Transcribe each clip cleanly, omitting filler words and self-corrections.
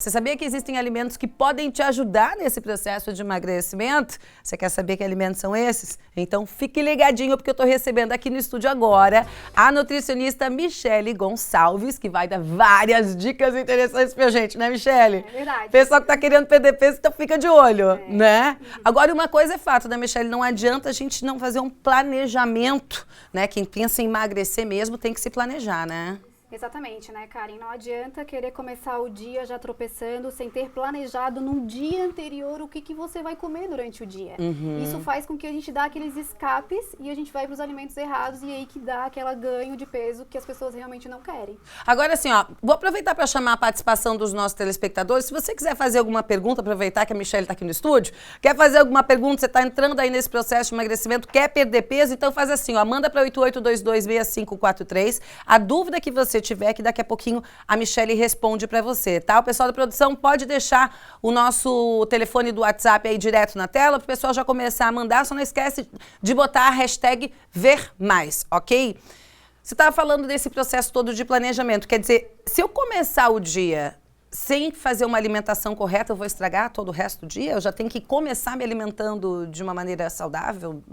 Você sabia que existem alimentos que podem te ajudar nesse processo de emagrecimento? Você quer saber que alimentos são esses? Então fique ligadinho, porque eu estou recebendo aqui no estúdio agora a nutricionista Michele Gonçalves, que vai dar várias dicas interessantes pra gente, né, Michele? É verdade. Pessoal que tá querendo perder peso, então fica de olho, né? Agora, uma coisa é fato, né, Michele? Não adianta a gente não fazer um planejamento, né? Quem pensa em emagrecer mesmo tem que se planejar, né? Exatamente, né, Karen? Não adianta querer começar o dia já tropeçando sem ter planejado no dia anterior o que você vai comer durante o dia. Isso faz com que a gente dá aqueles escapes e a gente vai para os alimentos errados e aí que dá aquele ganho de peso que as pessoas realmente não querem. Agora, assim, ó, vou aproveitar para chamar a participação dos nossos telespectadores. Se você quiser fazer alguma pergunta, aproveitar que a Michele está aqui no estúdio, quer fazer alguma pergunta, você está entrando aí nesse processo de emagrecimento, quer perder peso, então faz assim, ó, manda para 88226543. A dúvida que você tiver, que daqui a pouquinho a Michele responde para você, tá? O pessoal da produção pode deixar o nosso telefone do WhatsApp aí direto na tela, para o pessoal já começar a mandar, só não esquece de botar a hashtag #VerMais, ok? Você estava falando desse processo todo de planejamento, quer dizer, se eu começar o dia sem fazer uma alimentação correta, eu vou estragar todo o resto do dia? Eu já tenho que começar me alimentando de uma maneira saudável?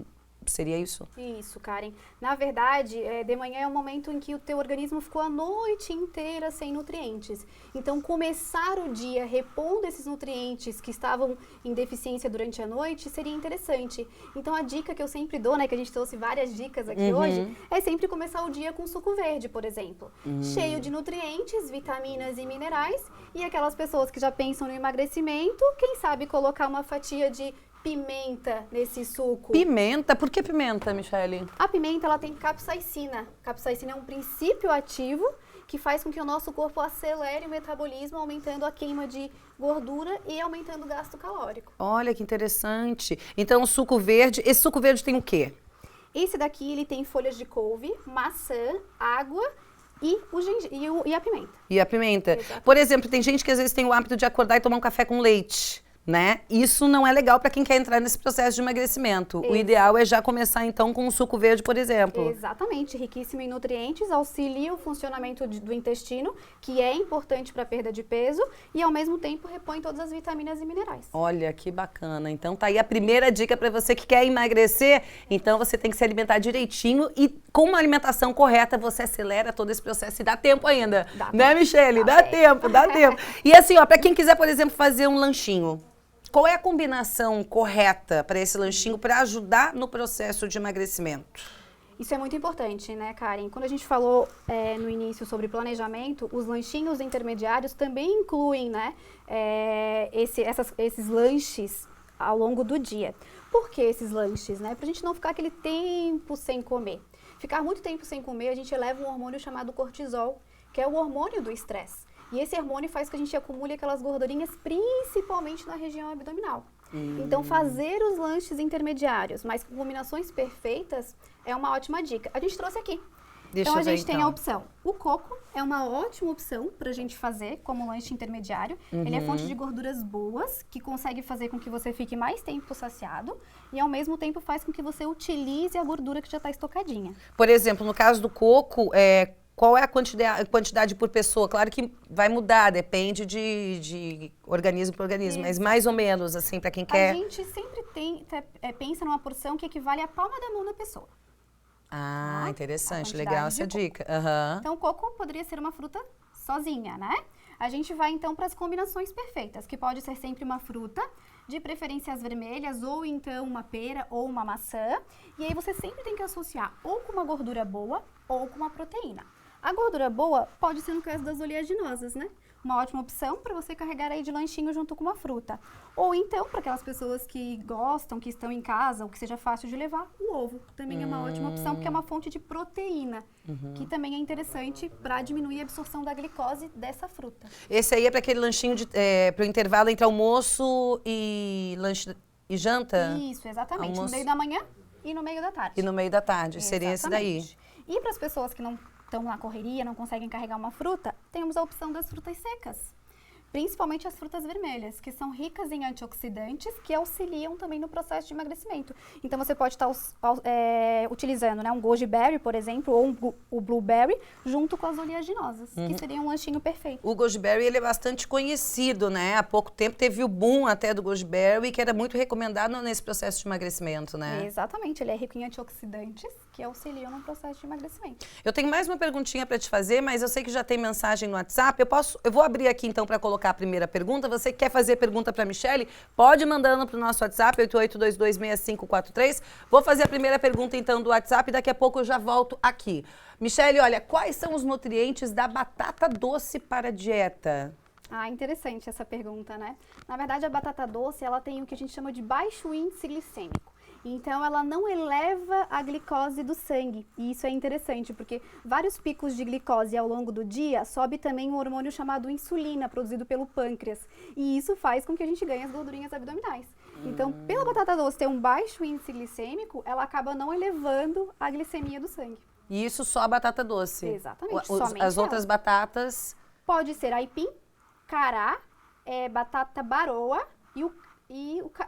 Seria isso? Isso, Karen. Na verdade, de manhã é o momento em que o teu organismo ficou a noite inteira sem nutrientes. Então, começar o dia repondo esses nutrientes que estavam em deficiência durante a noite seria interessante. Então, a dica que eu sempre dou, né, que a gente trouxe várias dicas aqui hoje, é sempre começar o dia com suco verde, por exemplo. Cheio de nutrientes, vitaminas e minerais. E aquelas pessoas que já pensam no emagrecimento, quem sabe colocar uma fatia de pimenta nesse suco. Pimenta? Por que pimenta, Michele? A pimenta, ela tem capsaicina. Capsaicina é um princípio ativo que faz com que o nosso corpo acelere o metabolismo, aumentando a queima de gordura e aumentando o gasto calórico. Olha que interessante. Então, o suco verde, esse suco verde tem o quê? Esse daqui, ele tem folhas de couve, maçã, água e a pimenta. E a pimenta. Exatamente. Por exemplo, tem gente que às vezes tem o hábito de acordar e tomar um café com leite, né? Isso não é legal para quem quer entrar nesse processo de emagrecimento. O ideal é já começar então com um suco verde, por exemplo. Exatamente, riquíssimo em nutrientes, auxilia o funcionamento do intestino, que é importante para a perda de peso, e ao mesmo tempo repõe todas as vitaminas e minerais. Olha que bacana. Então tá aí a primeira dica para você que quer emagrecer. Então você tem que se alimentar direitinho e com uma alimentação correta você acelera todo esse processo e dá tempo ainda. Dá né, tempo. Michele? Dá Dá tempo, dá tempo. E assim, ó, para quem quiser, por exemplo, fazer um lanchinho, qual é a combinação correta para esse lanchinho para ajudar no processo de emagrecimento? Isso é muito importante, né, Karen? Quando a gente falou no início sobre planejamento, os lanchinhos intermediários também incluem, né, esses lanches ao longo do dia. Por que esses lanches, né? Pra gente não ficar aquele tempo sem comer. Ficar muito tempo sem comer, a gente eleva um hormônio chamado cortisol, que é o hormônio do estresse. E esse hormônio faz com que a gente acumule aquelas gordurinhas, principalmente na região abdominal. Então, fazer os lanches intermediários, mas com combinações perfeitas, é uma ótima dica. A gente trouxe aqui. Então, a gente tem a opção. O coco é uma ótima opção para a gente fazer como lanche intermediário. Ele é fonte de gorduras boas, que consegue fazer com que você fique mais tempo saciado e, ao mesmo tempo, faz com que você utilize a gordura que já está estocadinha. Por exemplo, no caso do coco, qual é a quantidade por pessoa? Claro que vai mudar, depende de organismo para organismo, mas mais ou menos, assim, para quem quer... A gente sempre pensa numa porção que equivale à palma da mão da pessoa. Ah, interessante, A legal quantidade essa de dica. Então, o coco poderia ser uma fruta sozinha, né? A gente vai, então, para as combinações perfeitas, que pode ser sempre uma fruta, de preferência as vermelhas, ou então uma pera ou uma maçã. E aí você sempre tem que associar ou com uma gordura boa ou com uma proteína. A gordura boa pode ser no caso das oleaginosas, né? Uma ótima opção para você carregar aí de lanchinho junto com uma fruta. Ou então, para aquelas pessoas que gostam, que estão em casa, ou que seja fácil de levar, o ovo. Também é uma ótima opção, porque é uma fonte de proteína, que também é interessante para diminuir a absorção da glicose dessa fruta. Esse aí é para aquele lanchinho para o intervalo entre almoço e lanche e janta? Isso, exatamente. Almoço. No meio da manhã e no meio da tarde. E no meio da tarde, seria esse daí. Exatamente. E para as pessoas que não estão na correria, não conseguem carregar uma fruta, temos a opção das frutas secas. Principalmente as frutas vermelhas, que são ricas em antioxidantes, que auxiliam também no processo de emagrecimento. Então, você pode estar utilizando, né, um goji berry, por exemplo, ou o blueberry, junto com as oleaginosas, que seria um lanchinho perfeito. O goji berry, ele é bastante conhecido, né? Há pouco tempo teve o boom até do goji berry, que era muito recomendado nesse processo de emagrecimento, né? Exatamente, ele é rico em antioxidantes, que auxiliam no processo de emagrecimento. Eu tenho mais uma perguntinha para te fazer, mas eu sei que já tem mensagem no WhatsApp. Eu vou abrir aqui então para colocar a primeira pergunta. Você que quer fazer pergunta para a Michele, pode ir mandando para o nosso WhatsApp, 88226543. Vou fazer a primeira pergunta então do WhatsApp e daqui a pouco eu já volto aqui. Michele, olha, quais são os nutrientes da batata doce para a dieta? Ah, interessante essa pergunta, né? Na verdade, a batata doce, ela tem o que a gente chama de baixo índice glicêmico. Então, ela não eleva a glicose do sangue. E isso é interessante, porque vários picos de glicose ao longo do dia sobe também um hormônio chamado insulina, produzido pelo pâncreas. E isso faz com que a gente ganhe as gordurinhas abdominais. Então, pela batata doce ter um baixo índice glicêmico, ela acaba não elevando a glicemia do sangue. E isso só a batata doce? Exatamente, somente as outras batatas? Pode ser aipim, cará, batata baroa e o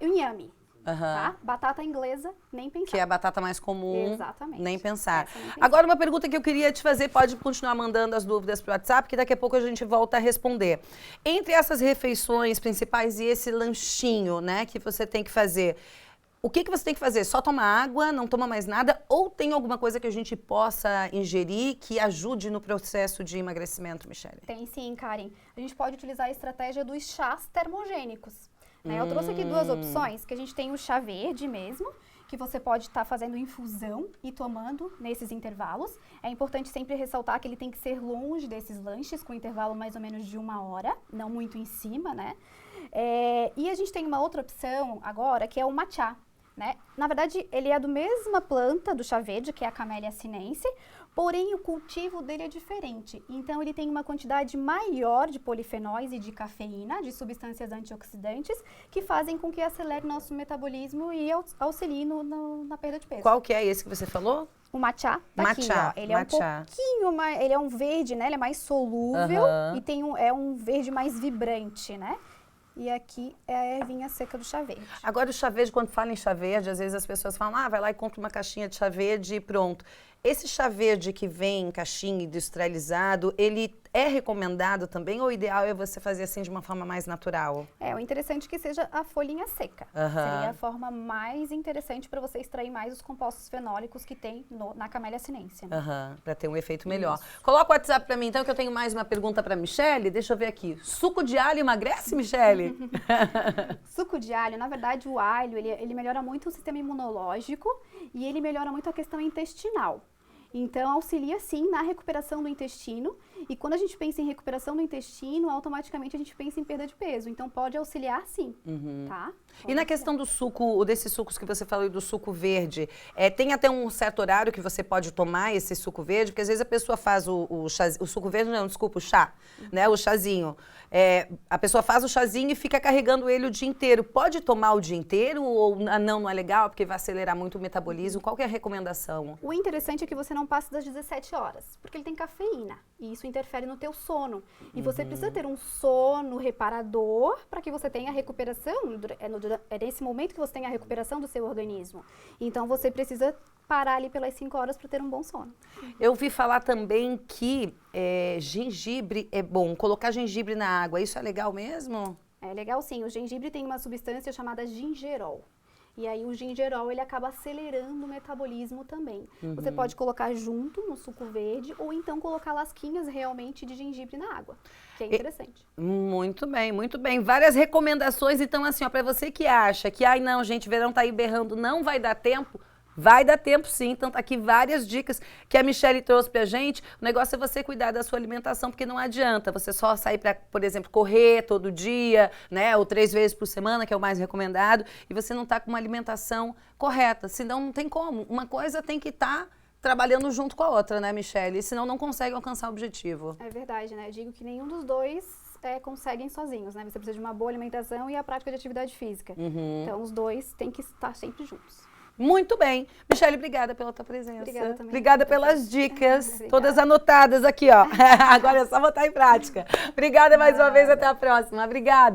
inhame. Tá? Batata inglesa, nem pensar. Que é a batata mais comum. Exatamente. Nem pensar. Nem pensar. Agora, uma pergunta que eu queria te fazer, pode continuar mandando as dúvidas para o WhatsApp, que daqui a pouco a gente volta a responder. Entre essas refeições principais e esse lanchinho, né, que você tem que fazer, o que você tem que fazer? Só tomar água, não toma mais nada? Ou tem alguma coisa que a gente possa ingerir que ajude no processo de emagrecimento, Michele? Tem sim, Karen. A gente pode utilizar a estratégia dos chás termogênicos. Né? Eu trouxe aqui duas opções, que a gente tem o chá verde mesmo, que você pode estar fazendo infusão e tomando nesses intervalos. É importante sempre ressaltar que ele tem que ser longe desses lanches, com intervalo mais ou menos de 1 hora, não muito em cima, né? E a gente tem uma outra opção agora, que é o matcha. Né? Na verdade, ele é da mesma planta do chá verde, que é a Camellia sinense, porém o cultivo dele é diferente. Então, ele tem uma quantidade maior de polifenóis e de cafeína, de substâncias antioxidantes, que fazem com que acelere nosso metabolismo e auxilie na perda de peso. Qual que é esse que você falou? O matcha, tá aqui, ó. Ele é um pouquinho mais, ele é um verde, né? Ele é mais solúvel e é um verde mais vibrante, né? E aqui é a ervinha seca do chá verde. Agora, o chá verde, quando fala em chá verde, às vezes as pessoas falam, vai lá e compra uma caixinha de chá verde e pronto. Esse chá verde que vem em caixinha industrializado, ele é recomendado também ou o ideal é você fazer assim de uma forma mais natural? O interessante é que seja a folhinha seca. Seria a forma mais interessante para você extrair mais os compostos fenólicos que tem na Camellia sinense. Né? Para ter um efeito melhor. Isso. Coloca o WhatsApp para mim então, que eu tenho mais uma pergunta para Michele. Deixa eu ver aqui. Suco de alho emagrece, Michele? Suco de alho, na verdade, o alho, ele melhora muito o sistema imunológico e ele melhora muito a questão intestinal. Então, auxilia sim na recuperação do intestino. E quando a gente pensa em recuperação do intestino, automaticamente a gente pensa em perda de peso. Então, pode auxiliar sim, tá? E na questão do suco, desses sucos que você falou e do suco verde, tem até um certo horário que você pode tomar esse suco verde? Porque às vezes a pessoa faz o suco verde, não, desculpa, o chá, né? O chazinho. A pessoa faz o chazinho e fica carregando ele o dia inteiro. Pode tomar o dia inteiro ou não é legal porque vai acelerar muito o metabolismo? Qual que é a recomendação? O interessante é que você não passe das 17 horas, porque ele tem cafeína e isso interfere no teu sono. E você precisa ter um sono reparador para que você tenha a recuperação, é nesse momento que você tem a recuperação do seu organismo. Então você precisa parar ali pelas 5 horas para ter um bom sono. Eu ouvi falar também que gengibre é bom, colocar gengibre na água, isso é legal mesmo? É legal sim, o gengibre tem uma substância chamada gingerol. E aí o gingerol, ele acaba acelerando o metabolismo também. Você pode colocar junto no suco verde ou então colocar lasquinhas realmente de gengibre na água, que é interessante. Muito bem, muito bem. Várias recomendações, então assim, ó, para você que acha que, não, gente, verão tá aí berrando, não vai dar tempo, vai dar tempo sim, então tá aqui várias dicas que a Michele trouxe pra gente. O negócio é você cuidar da sua alimentação, porque não adianta você só sair pra, por exemplo, correr todo dia, né, ou 3 vezes por semana, que é o mais recomendado, e você não tá com uma alimentação correta, senão não tem como. Uma coisa tem que estar trabalhando junto com a outra, né, Michele? Senão não consegue alcançar o objetivo. É verdade, né? Eu digo que nenhum dos dois conseguem sozinhos, né? Você precisa de uma boa alimentação e a prática de atividade física. Então, os dois têm que estar sempre juntos. Muito bem. Michele, obrigada pela tua presença. Obrigada também. Obrigada pelas dicas, Obrigada. todas anotadas aqui, ó. Agora é só botar em prática. Obrigada mais uma vez, até a próxima. Obrigada.